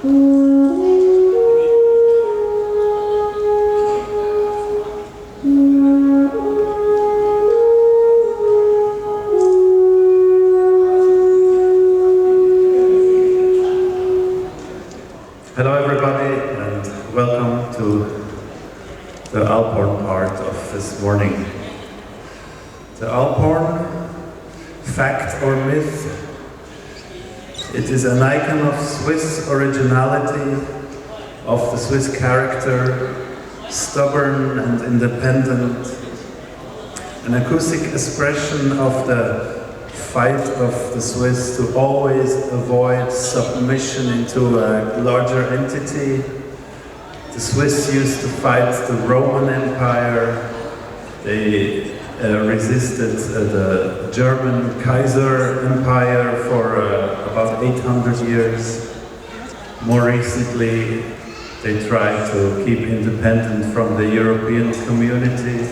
Hello everybody, and welcome to the Alphorn part of this morning. The Alphorn, fact or myth, it is an icon of Swiss originality, of the Swiss character, stubborn and independent, an acoustic expression of the fight of the Swiss to always avoid submission into a larger entity. The Swiss used to fight the Roman Empire. They resisted the German Kaiser Empire for about 800 years. More recently, they tried to keep independent from the European community.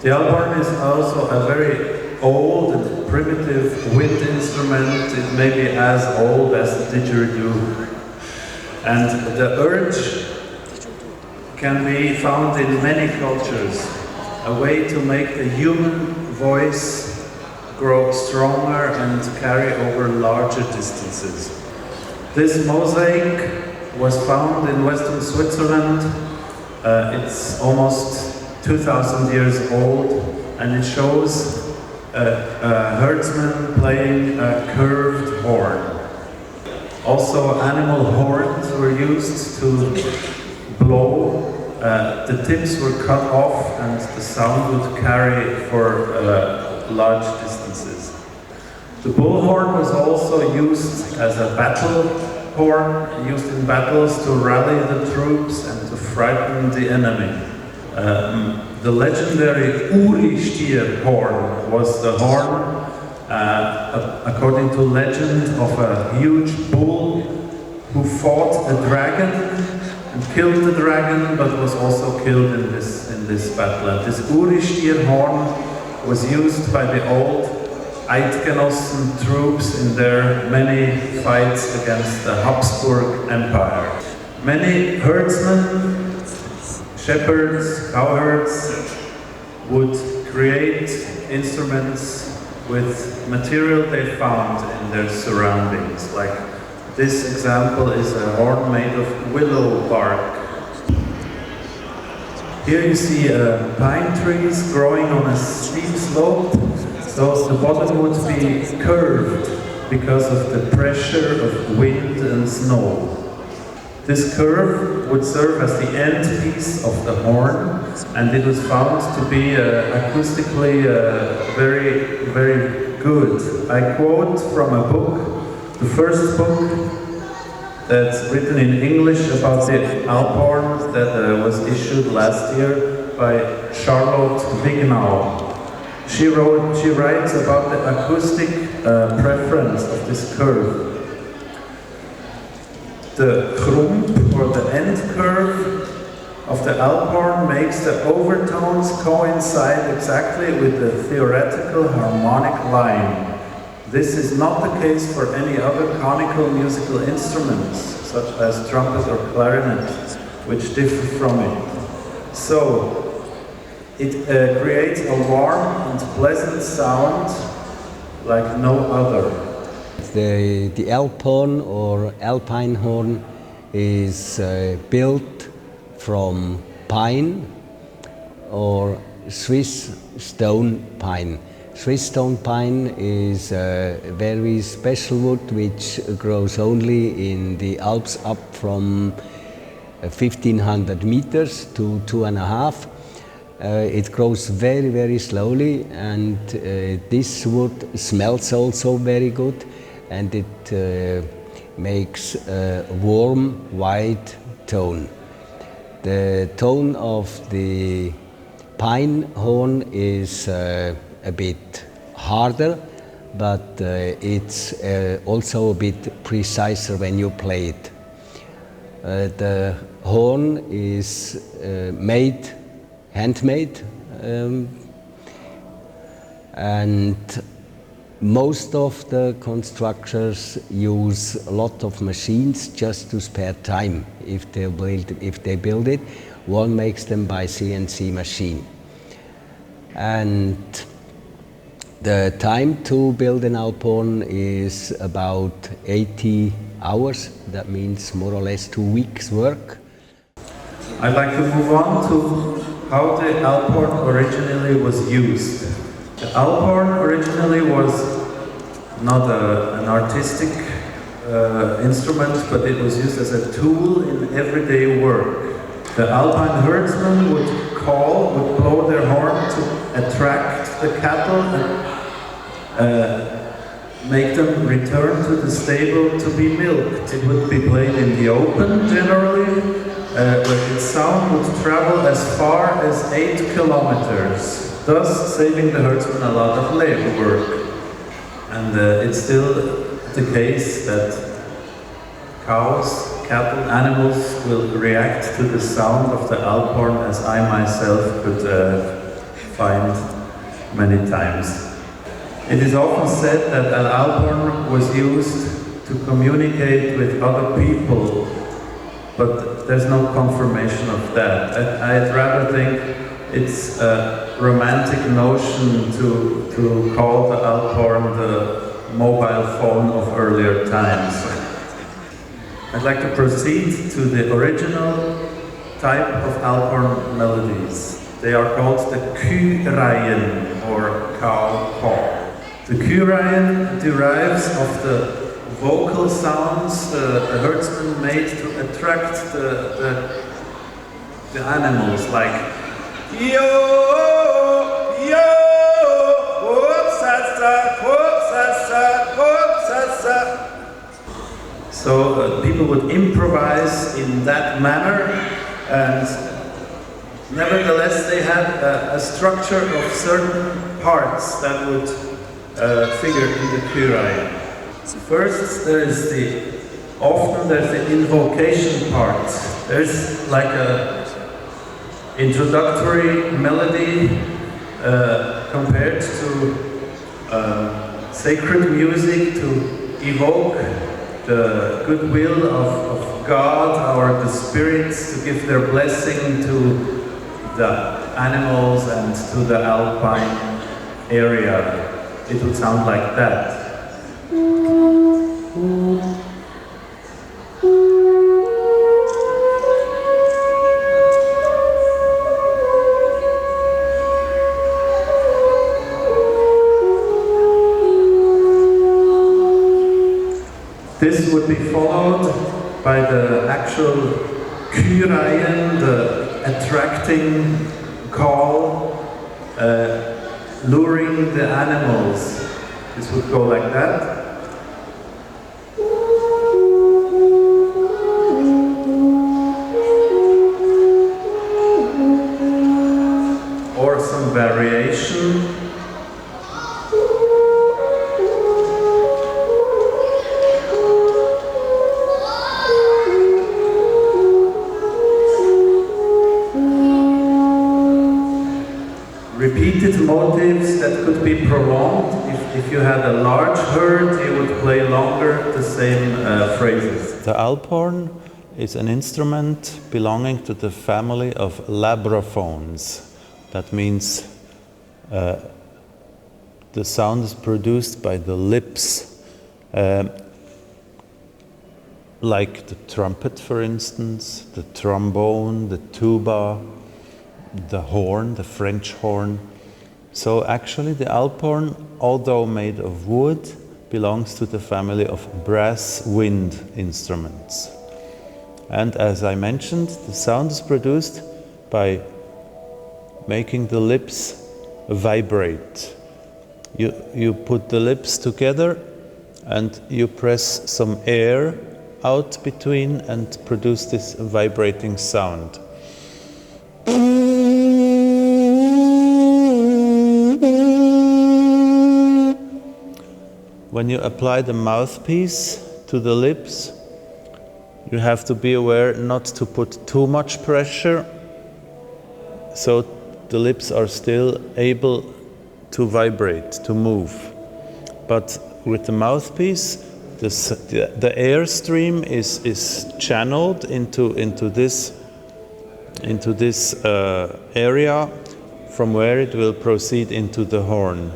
The Alphorn is also a very old and primitive wind instrument. It may be as old as the didgeridoo. And the urge can be found in many cultures, a way to make the human voice grow stronger and carry over larger distances. This mosaic was found in Western Switzerland. It's almost 2,000 years old, and it shows a herdsman playing a curved horn. Also, animal horns were used to blow. The tips were cut off and the sound would carry for large distances. The bullhorn was also used as a battle horn, used in battles to rally the troops and to frighten the enemy. The legendary Uri-Stier horn was the horn, according to legend, of a huge bull who fought a dragon and killed the dragon, but was also killed in this battle. And this Uri-Stier horn was used by the old Eidgenossen troops in their many fights against the Habsburg Empire. Many herdsmen, shepherds, cowherds would create instruments with material they found in their surroundings. Like this example is a horn made of willow bark. Here you see pine trees growing on a steep slope, so the bottom would be curved because of the pressure of wind and snow. This curve would serve as the end piece of the horn, and it was found to be acoustically very, very good. I quote from a book, the first book that's written in English about the Alphorn that was issued last year by Charlotte Wignau. She writes about the acoustic preference of this curve. The Krump, or the end curve of the Alphorn, makes the overtones coincide exactly with the theoretical harmonic line. This is not the case for any other conical musical instruments, such as trumpet or clarinet, which differ from it. So, it creates a warm and pleasant sound like no other. The Alphorn or alpine horn is built from pine or Swiss stone pine. Swiss stone pine is a very special wood which grows only in the Alps up from 1500 meters to 2.5. It grows very, very slowly, and this wood smells also very good, and it makes a warm white tone. The tone of the pine horn is a bit harder, but it's also a bit preciser when you play it. The horn is handmade, and Most of the constructors use a lot of machines just to spare time. If they build it, one makes them by CNC machine. And the time to build an Alphorn is about 80 hours. That means more or less 2 weeks work. I'd like to move on to how the Alphorn originally was used. The Alphorn originally was not an artistic instrument, but it was used as a tool in everyday work. The alpine herdsmen would blow their horn to attract the cattle and make them return to the stable to be milked. It would be played in the open generally, where its sound would travel as far as 8 kilometers, thus saving the herdsman a lot of labor work. And it's still the case that cows, cattle, animals will react to the sound of the Alphorn, as I myself could find many times. It is often said that an Alphorn was used to communicate with other people, but there's no confirmation of that. I'd rather think it's a romantic notion to call the Alphorn the mobile phone of earlier times. I'd like to proceed to the original type of Alphorn melodies. They are called the Kuhreihen, or cow call. The Kuhreihen derives of the vocal sounds the herdsman made to attract the animals, like yo, yo, whoop-sa-sa, whoop-sa-sa, whoop-sa-sa. So people would improvise in that manner, and nevertheless they had a structure of certain parts that would figure in the Kuhreihen. First, there's the invocation part. There's like a introductory melody compared to sacred music to evoke the goodwill of God or the spirits, to give their blessing to the animals and to the alpine area. It would sound like that. This would be followed by the actual Kuhreihen, the attracting call, luring the animals. This would go like that. Or some variation. Repeated motives that could be prolonged. If you had a large herd, you would play longer the same phrases. The Alphorn is an instrument belonging to the family of labraphones. That means the sound is produced by the lips, like the trumpet, for instance, the trombone, the tuba, the horn, the French horn. So actually the Alphorn, although made of wood, belongs to the family of brass wind instruments. And as I mentioned, the sound is produced by making the lips vibrate. You put the lips together and you press some air out between and produce this vibrating sound. When you apply the mouthpiece to the lips, you have to be aware not to put too much pressure, so the lips are still able to vibrate, to move. but with the mouthpiece, the air stream is channeled into this area, from where it will proceed into the horn.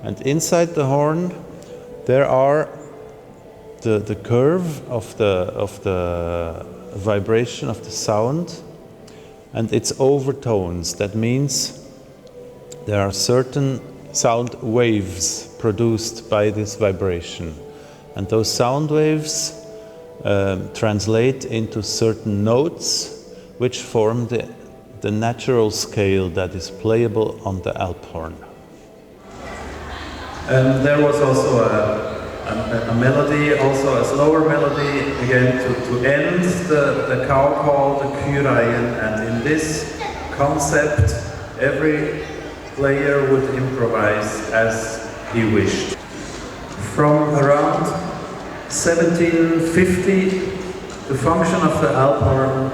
And inside the horn, there are the curve of the vibration of the sound and its overtones. That means there are certain sound waves produced by this vibration. And those sound waves translate into certain notes which form the natural scale that is playable on the Alp horn. And there was also a melody, also a slower melody, again to end the cow call, the Kyraien, and in this concept every player would improvise as he wished. From around 1750, the function of the Alp horn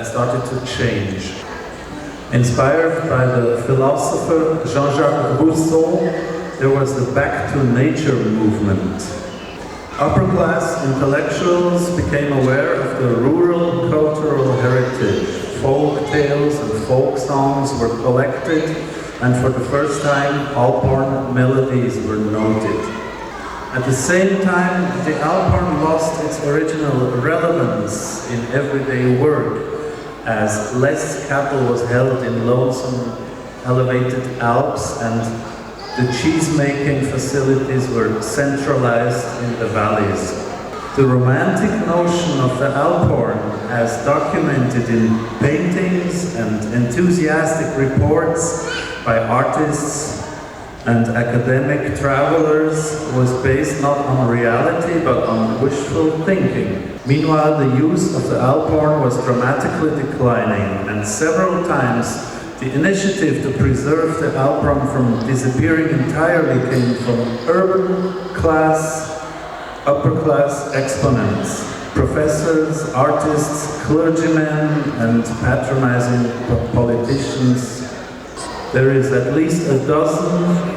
started to change. Inspired by the philosopher Jean-Jacques Rousseau, there was the Back to Nature movement. Upper-class intellectuals became aware of the rural cultural heritage. Folk tales and folk songs were collected, and for the first time, Alp horn melodies were noted. At the same time, the Alp horn lost its original relevance in everyday work, as less cattle was held in lonesome, elevated Alps, and the cheese-making facilities were centralized in the valleys. The romantic notion of the Alp horn, as documented in paintings and enthusiastic reports by artists and academic travelers, was based not on reality but on wishful thinking. Meanwhile, the use of the Alp horn was dramatically declining, and several times the initiative to preserve the Alp horn from disappearing entirely came from urban class, upper class exponents, professors, artists, clergymen, and patronizing politicians. There is at least a dozen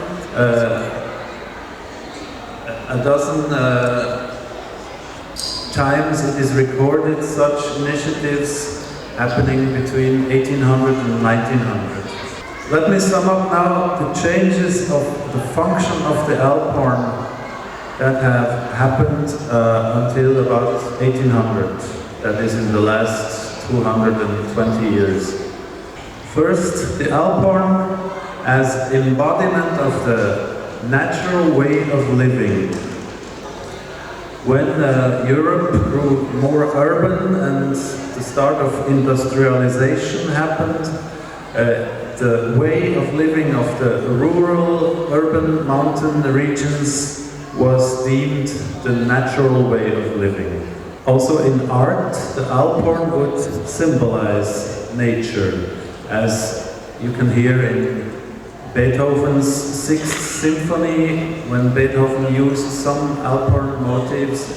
times it is recorded such initiatives happening between 1800 and 1900. Let me sum up now the changes of the function of the Alp horn that have happened until about 1800, that is in the last 220 years. First, the Alp horn as embodiment of the natural way of living. When Europe grew more urban and the start of industrialization happened, the way of living of the rural, urban, mountain regions was deemed the natural way of living. Also in art, the Alp horn would symbolize nature, as you can hear in Beethoven's Sixth Symphony, when Beethoven used some Alp horn motifs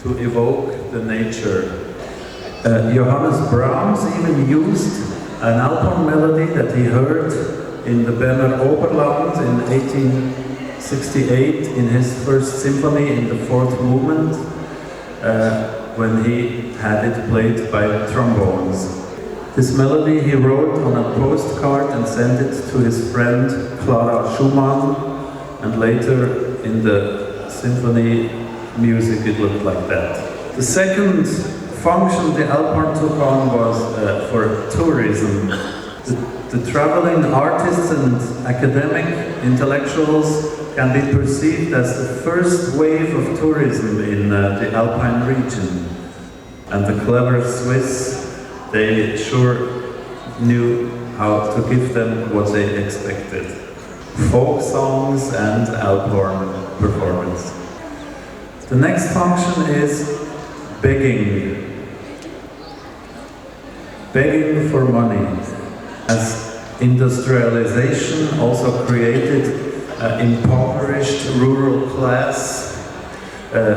to evoke the nature. Johannes Brahms even used an Alp horn melody that he heard in the Berner Oberland in 1868 in his first symphony in the fourth movement, when he had it played by trombones. This melody he wrote on a postcard and sent it to his friend Clara Schumann, and later in the symphony music it looked like that. The second function the Alp horn took on was for tourism. The traveling artists and academic intellectuals can be perceived as the first wave of tourism in the alpine region. And the clever Swiss, they sure knew how to give them what they expected. Folk songs and Alp horn performance. The next function is begging. Begging for money. As industrialization also created an impoverished rural class,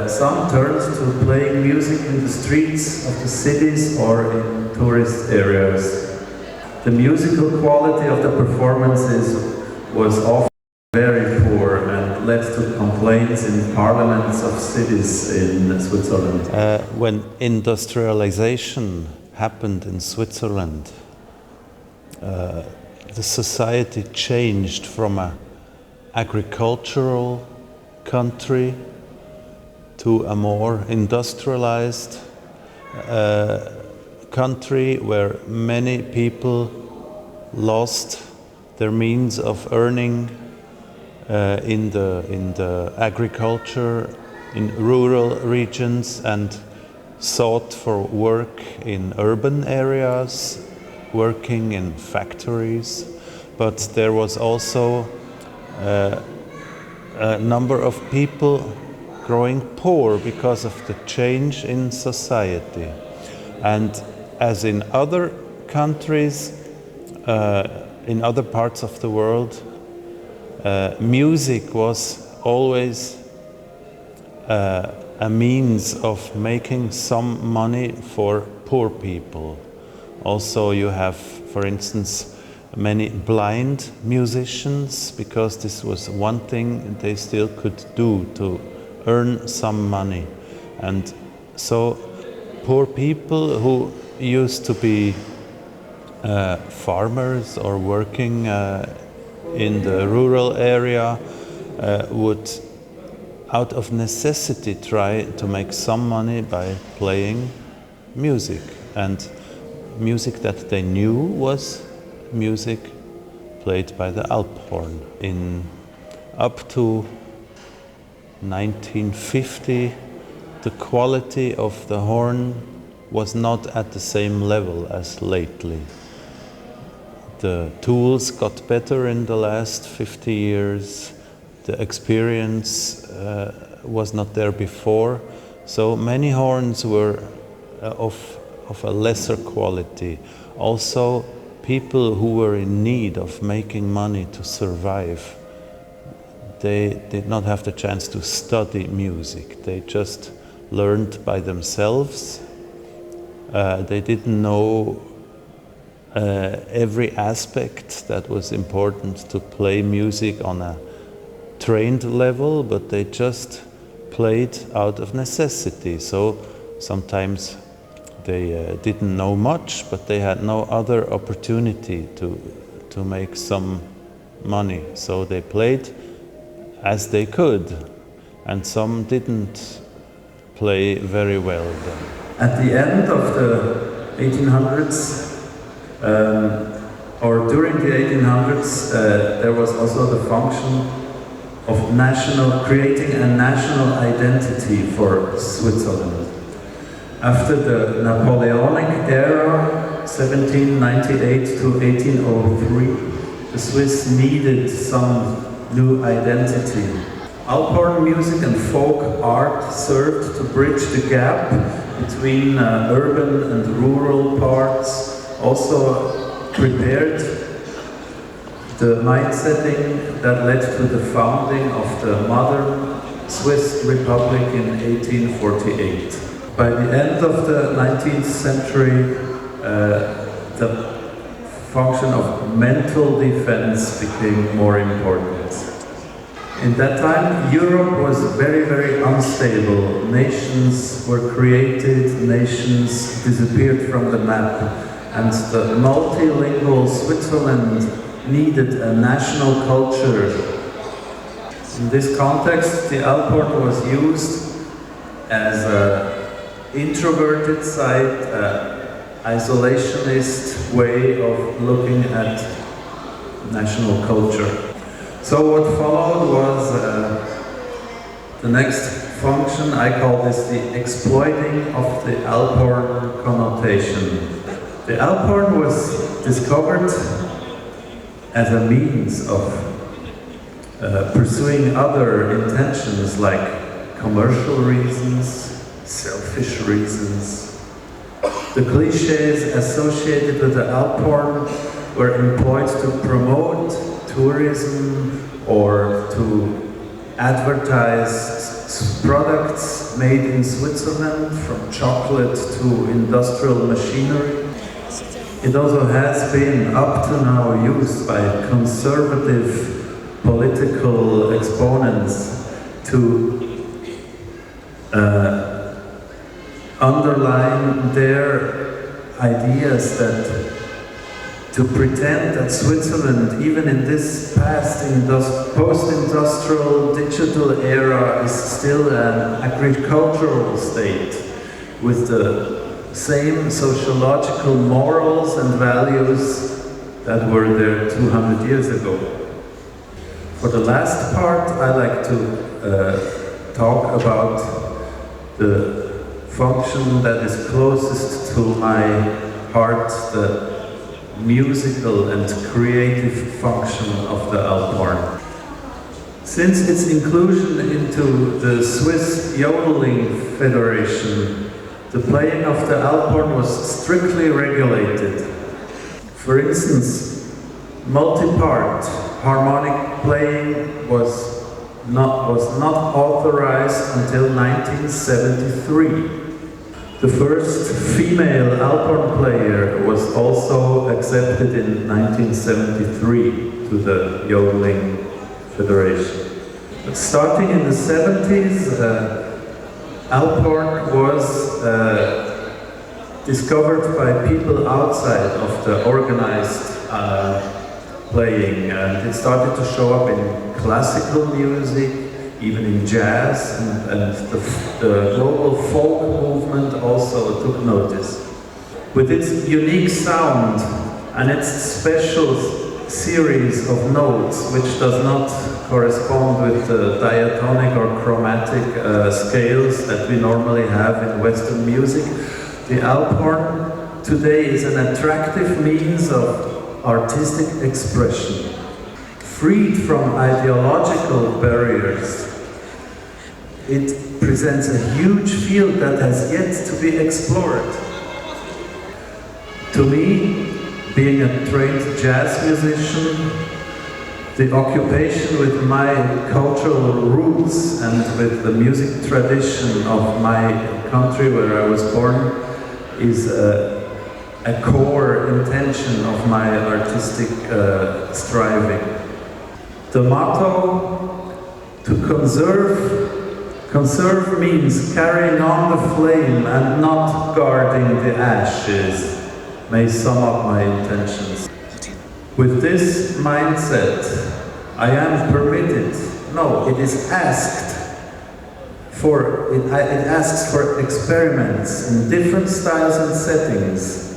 some turned to playing music in the streets of the cities or in tourist areas. The musical quality of the performances was often very poor and led to complaints in parliaments of cities in Switzerland. When industrialization happened in Switzerland, the society changed from an agricultural country to a more industrialized country where many people lost their means of earning in the agriculture in rural regions and sought for work in urban areas, working in factories. But there was also a number of people growing poor because of the change in society. And as in other countries, in other parts of the world, music was always a means of making some money for poor people. Also, you have, for instance, many blind musicians, because this was one thing they still could do to earn some money. And so poor people who used to be farmers or working in the rural area would, out of necessity, try to make some money by playing music. And music that they knew was music played by the Alphorn. Up to 1950, the quality of the horn was not at the same level as lately. The tools got better in the last 50 years. The experience was not there before. So many horns were of a lesser quality. Also, people who were in need of making money to survive, they did not have the chance to study music. They just learned by themselves. They didn't know every aspect that was important to play music on a trained level, but they just played out of necessity. So sometimes they didn't know much, but they had no other opportunity to make some money. So they played as they could, and some didn't play very well then. At the end of the 1800s, or during the 1800s, there was also the function of creating a national identity for Switzerland. After the Napoleonic era, 1798 to 1803, the Swiss needed some new identity. Alphorn music and folk art served to bridge the gap between urban and rural parts, also prepared the mindsetting that led to the founding of the modern Swiss Republic in 1848. By the end of the 19th century, the function of mental defense became more important. In that time, Europe was very, very unstable. Nations were created, nations disappeared from the map, and the multilingual Switzerland needed a national culture. In this context, the Alphorn was used as an introverted side, isolationist way of looking at national culture. So what followed was the next function. I call this the exploiting of the Alphorn connotation. The Alphorn was discovered as a means of pursuing other intentions like commercial reasons, selfish reasons. The cliches associated with the Alphorn were employed to promote tourism or to advertise products made in Switzerland, from chocolate to industrial machinery. It also has been up to now used by conservative political exponents to underline their ideas that to pretend that Switzerland, even in this post-industrial digital era, is still an agricultural state with the same sociological morals and values that were there 200 years ago. For the last part, I like to talk about the function that is closest to my heart, the musical and creative function of the Alphorn. Since its inclusion into the Swiss Yodeling Federation, the playing of the Alphorn was strictly regulated. For instance, multi-part harmonic playing was not authorized until 1973. The first female Alphorn player was also accepted in 1973 to the Yodeling Federation. But starting in the 70s, Alphorn was discovered by people outside of the organized playing, and it started to show up in classical music, even in jazz, and the global folk movement also took notice. With its unique sound and its special series of notes, which does not correspond with the diatonic or chromatic scales that we normally have in Western music, the Alphorn today is an attractive means of artistic expression. Freed from ideological barriers, it presents a huge field that has yet to be explored. To me, being a trained jazz musician, the occupation with my cultural roots and with the music tradition of my country where I was born is a core intention of my artistic striving. The motto, to conserve means carrying on the flame and not guarding the ashes, may sum up my intentions. With this mindset, I am permitted, no, it is asked for, it asks for experiments in different styles and settings,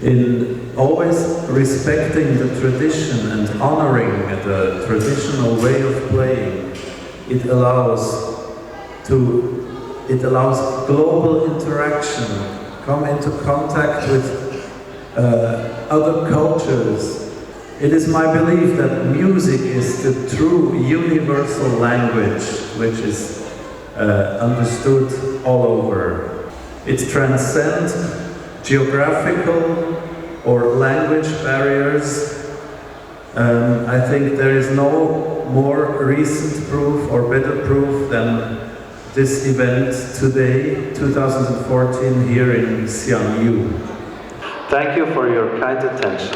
in always respecting the tradition and honoring the traditional way of playing. It allows global interaction, come into contact with other cultures. It is my belief that music is the true universal language which is understood all over. It transcends geographical or language barriers. I think there is no more recent proof or better proof than this event today, 2014, here in Xiangyu. Thank you for your kind attention.